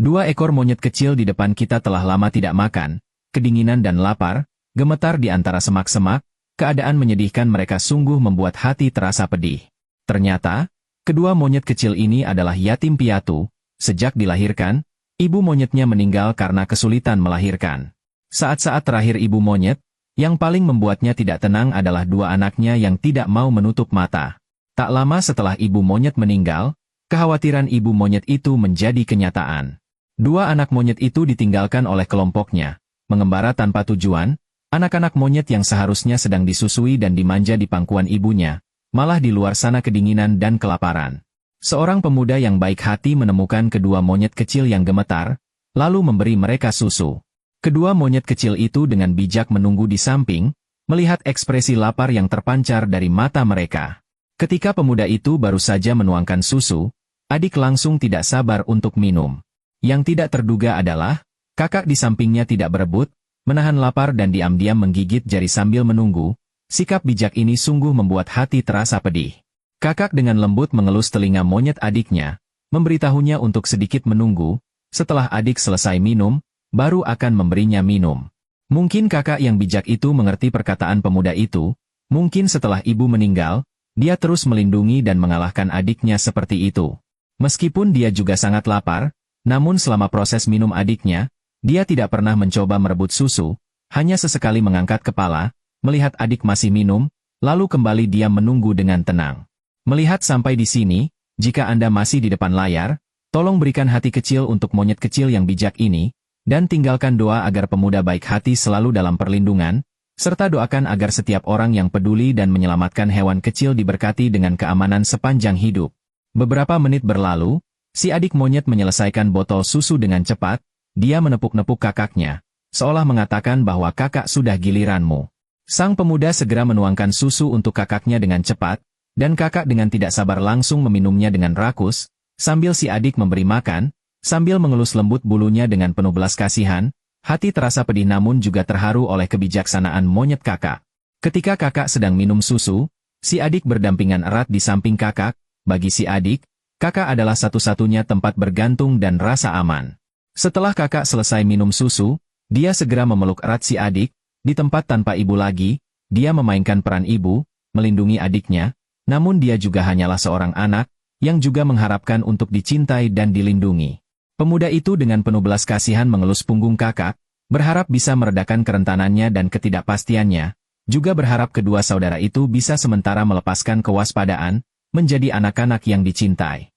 Dua ekor monyet kecil di depan kita telah lama tidak makan, kedinginan dan lapar, gemetar di antara semak-semak, keadaan menyedihkan mereka sungguh membuat hati terasa pedih. Ternyata, kedua monyet kecil ini adalah yatim piatu. Sejak dilahirkan, ibu monyetnya meninggal karena kesulitan melahirkan. Saat-saat terakhir ibu monyet, yang paling membuatnya tidak tenang adalah dua anaknya yang tidak mau menutup mata. Tak lama setelah ibu monyet meninggal, kekhawatiran ibu monyet itu menjadi kenyataan. Dua anak monyet itu ditinggalkan oleh kelompoknya, mengembara tanpa tujuan, anak-anak monyet yang seharusnya sedang disusui dan dimanja di pangkuan ibunya, malah di luar sana kedinginan dan kelaparan. Seorang pemuda yang baik hati menemukan kedua monyet kecil yang gemetar, lalu memberi mereka susu. Kedua monyet kecil itu dengan bijak menunggu di samping, melihat ekspresi lapar yang terpancar dari mata mereka. Ketika pemuda itu baru saja menuangkan susu, adik langsung tidak sabar untuk minum. Yang tidak terduga adalah, kakak di sampingnya tidak berebut, menahan lapar dan diam-diam menggigit jari sambil menunggu. Sikap bijak ini sungguh membuat hati terasa pedih. Kakak dengan lembut mengelus telinga monyet adiknya, memberitahunya untuk sedikit menunggu, setelah adik selesai minum, baru akan memberinya minum. Mungkin kakak yang bijak itu mengerti perkataan pemuda itu, mungkin setelah ibu meninggal, dia terus melindungi dan mengalahkan adiknya seperti itu. Meskipun dia juga sangat lapar, namun selama proses minum adiknya, dia tidak pernah mencoba merebut susu, hanya sesekali mengangkat kepala, melihat adik masih minum, lalu kembali diam menunggu dengan tenang. Melihat sampai di sini, jika Anda masih di depan layar, tolong berikan hati kecil untuk monyet kecil yang bijak ini, dan tinggalkan doa agar pemuda baik hati selalu dalam perlindungan, serta doakan agar setiap orang yang peduli dan menyelamatkan hewan kecil diberkati dengan keamanan sepanjang hidup. Beberapa menit berlalu, si adik monyet menyelesaikan botol susu dengan cepat, dia menepuk-nepuk kakaknya, seolah mengatakan bahwa kakak sudah giliranmu. Sang pemuda segera menuangkan susu untuk kakaknya dengan cepat, dan kakak dengan tidak sabar langsung meminumnya dengan rakus, sambil si adik memberi makan, sambil mengelus lembut bulunya dengan penuh belas kasihan, hati terasa pedih namun juga terharu oleh kebijaksanaan monyet kakak. Ketika kakak sedang minum susu, si adik berdampingan erat di samping kakak, bagi si adik, kakak adalah satu-satunya tempat bergantung dan rasa aman. Setelah kakak selesai minum susu, dia segera memeluk erat si adik, di tempat tanpa ibu lagi, dia memainkan peran ibu, melindungi adiknya, namun dia juga hanyalah seorang anak, yang juga mengharapkan untuk dicintai dan dilindungi. Pemuda itu dengan penuh belas kasihan mengelus punggung kakak, berharap bisa meredakan kerentanannya dan ketidakpastiannya, juga berharap kedua saudara itu bisa sementara melepaskan kewaspadaan, menjadi anak-anak yang dicintai.